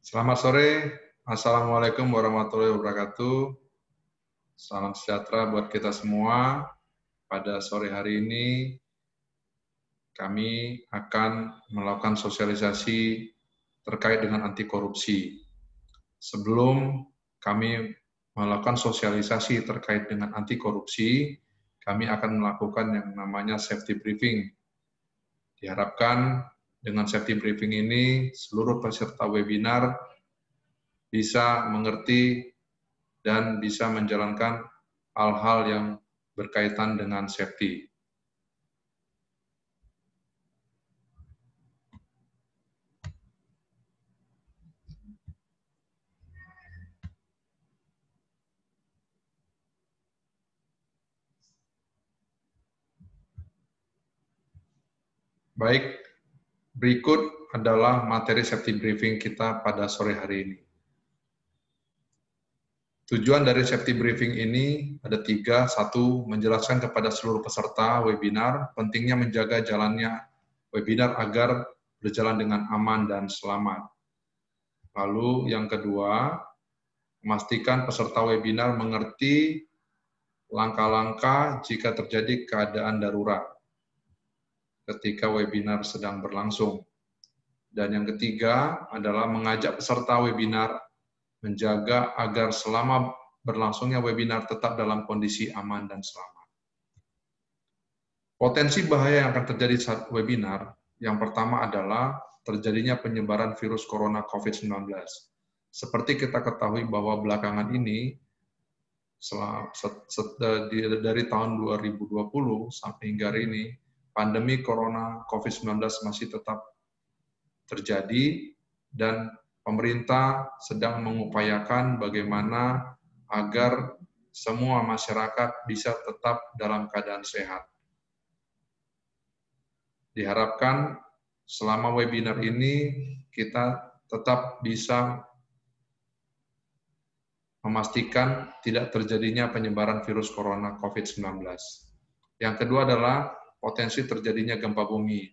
Selamat sore, Assalamualaikum warahmatullahi wabarakatuh. Salam sejahtera buat kita semua. Pada sore hari ini, kami akan melakukan sosialisasi terkait dengan anti korupsi. Sebelum kami melakukan sosialisasi terkait dengan anti korupsi, kami akan melakukan yang namanya safety briefing. Diharapkan dengan safety briefing ini, seluruh peserta webinar bisa mengerti dan bisa menjalankan hal-hal yang berkaitan dengan safety. Baik, berikut adalah materi safety briefing kita pada sore hari ini. Tujuan dari safety briefing ini ada 3. 1, menjelaskan kepada seluruh peserta webinar pentingnya menjaga jalannya webinar agar berjalan dengan aman dan selamat. Lalu yang kedua, memastikan peserta webinar mengerti langkah-langkah jika terjadi keadaan darurat ketika webinar sedang berlangsung. Dan yang ketiga adalah mengajak peserta webinar menjaga agar selama berlangsungnya webinar tetap dalam kondisi aman dan selamat. Potensi bahaya yang akan terjadi saat webinar, yang pertama adalah terjadinya penyebaran virus corona COVID-19. Seperti kita ketahui bahwa belakangan ini, dari tahun 2020 sampai hingga hari ini, pandemi corona COVID-19 masih tetap terjadi dan pemerintah sedang mengupayakan bagaimana agar semua masyarakat bisa tetap dalam keadaan sehat. Diharapkan selama webinar ini kita tetap bisa memastikan tidak terjadinya penyebaran virus corona COVID-19. Yang kedua adalah potensi terjadinya gempa bumi.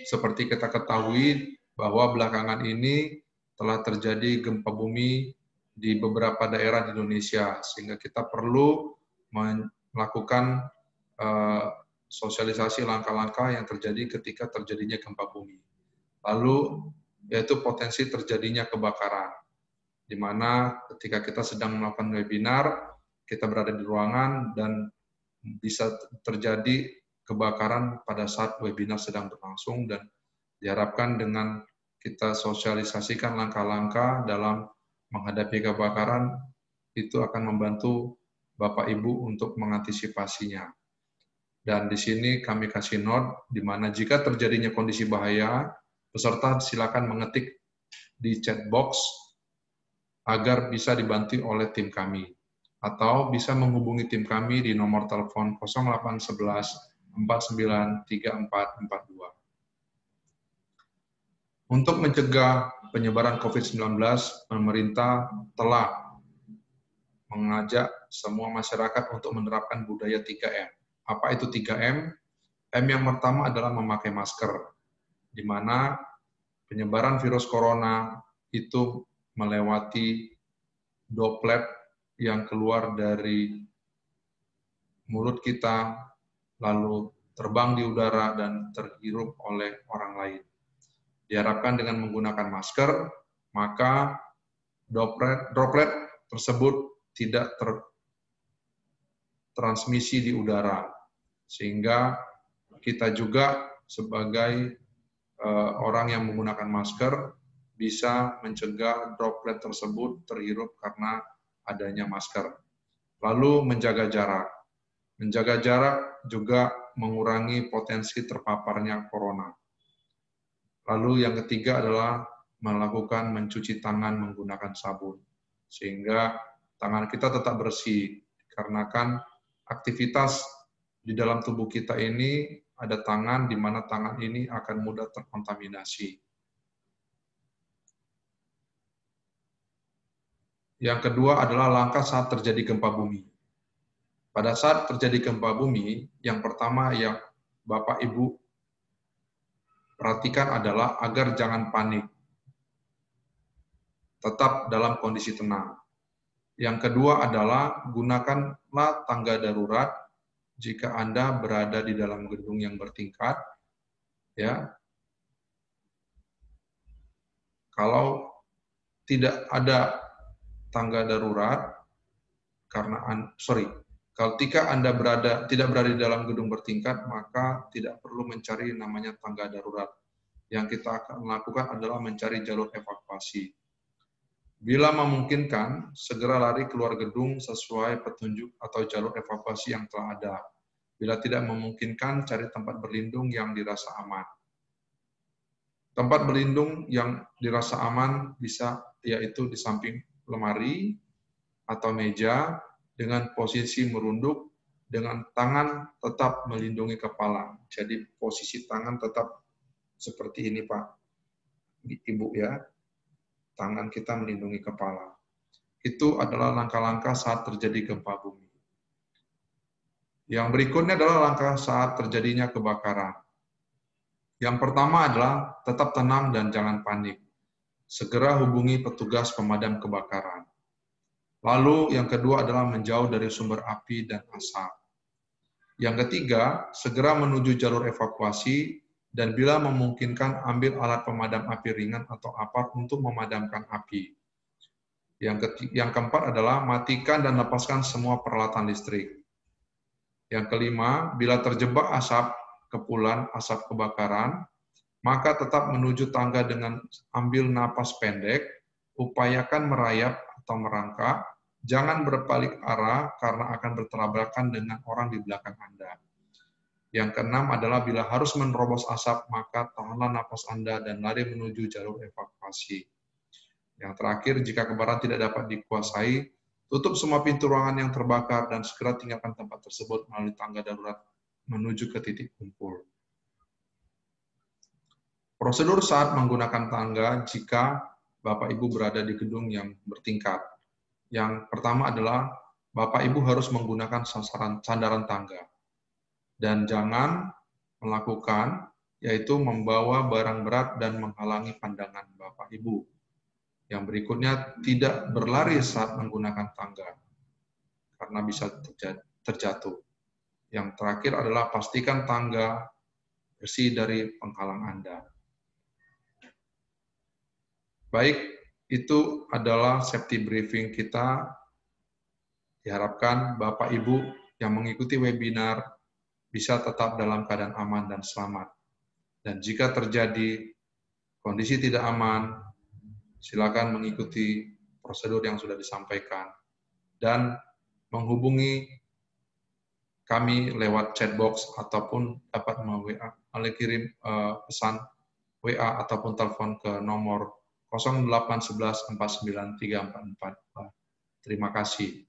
Seperti kita ketahui bahwa belakangan ini telah terjadi gempa bumi di beberapa daerah di Indonesia, sehingga kita perlu melakukan sosialisasi langkah-langkah yang terjadi ketika terjadinya gempa bumi. Lalu, yaitu potensi terjadinya kebakaran, di mana ketika kita sedang melakukan webinar, kita berada di ruangan dan bisa terjadi kebakaran pada saat webinar sedang berlangsung, dan diharapkan dengan kita sosialisasikan langkah-langkah dalam menghadapi kebakaran, itu akan membantu Bapak Ibu untuk mengantisipasinya. Dan di sini kami kasih note, di mana jika terjadinya kondisi bahaya, peserta silakan mengetik di chat box agar bisa dibantu oleh tim kami. Atau bisa menghubungi tim kami di nomor telepon 0811 493442. Untuk mencegah penyebaran COVID-19, pemerintah telah mengajak semua masyarakat untuk menerapkan budaya 3M. Apa itu 3M? M yang pertama adalah memakai masker, di mana penyebaran virus corona itu melewati droplet yang keluar dari mulut kita, lalu terbang di udara dan terhirup oleh orang lain. Diharapkan dengan menggunakan masker, maka droplet tersebut tidak tertransmisi di udara, sehingga kita juga sebagai orang yang menggunakan masker bisa mencegah droplet tersebut terhirup karena adanya masker. Lalu menjaga jarak. Menjaga jarak juga mengurangi potensi terpaparnya corona. Lalu yang ketiga adalah melakukan mencuci tangan menggunakan sabun, sehingga tangan kita tetap bersih, karena kan aktivitas di dalam tubuh kita ini ada tangan, di mana tangan ini akan mudah terkontaminasi. Yang kedua adalah langkah saat terjadi gempa bumi. Pada saat terjadi gempa bumi, yang pertama yang Bapak Ibu perhatikan adalah agar jangan panik. tetap dalam kondisi tenang. Yang kedua adalah gunakanlah tangga darurat jika Anda berada di dalam gedung yang bertingkat, ya. Kalau tidak ada tangga darurat, ketika Anda tidak berada di dalam gedung bertingkat, maka tidak perlu mencari namanya tangga darurat. Yang kita akan lakukan adalah mencari jalur evakuasi. Bila memungkinkan, segera lari keluar gedung sesuai petunjuk atau jalur evakuasi yang telah ada. Bila tidak memungkinkan, cari tempat berlindung yang dirasa aman. Tempat berlindung yang dirasa aman bisa yaitu di samping lemari atau meja dengan posisi merunduk dengan tangan tetap melindungi kepala. Jadi posisi tangan tetap seperti ini, Pak, Ibu, ya. Tangan kita melindungi kepala. Itu adalah langkah-langkah saat terjadi gempa bumi. Yang berikutnya adalah langkah saat terjadinya kebakaran. Yang pertama adalah tetap tenang dan jangan panik. Segera hubungi petugas pemadam kebakaran. Lalu yang kedua adalah menjauh dari sumber api dan asap. Yang ketiga, segera menuju jalur evakuasi dan bila memungkinkan ambil alat pemadam api ringan atau apar untuk memadamkan api. Yang keempat adalah matikan dan lepaskan semua peralatan listrik. Yang kelima, bila terjebak asap kepulan asap kebakaran, maka tetap menuju tangga dengan ambil napas pendek, upayakan merayap atau merangkak, jangan berbalik arah karena akan bertabrakan dengan orang di belakang Anda. Yang keenam adalah bila harus menerobos asap, maka tahanlah napas Anda dan lari menuju jalur evakuasi. Yang terakhir, jika kebakaran tidak dapat dikuasai, tutup semua pintu ruangan yang terbakar dan segera tinggalkan tempat tersebut melalui tangga darurat menuju ke titik kumpul. Prosedur saat menggunakan tangga jika Bapak Ibu berada di gedung yang bertingkat. Yang pertama adalah Bapak Ibu harus menggunakan sandaran tangga. Dan jangan melakukan, yaitu membawa barang berat dan menghalangi pandangan Bapak Ibu. Yang berikutnya, tidak berlari saat menggunakan tangga, karena bisa terjatuh. Yang terakhir adalah pastikan tangga bersih dari penghalang Anda. Baik, itu adalah safety briefing kita. Diharapkan Bapak Ibu yang mengikuti webinar bisa tetap dalam keadaan aman dan selamat. Dan jika terjadi kondisi tidak aman, silakan mengikuti prosedur yang sudah disampaikan dan menghubungi kami lewat chatbox ataupun dapat kirim pesan WA ataupun telepon ke nomor 0811 493444. Terima kasih.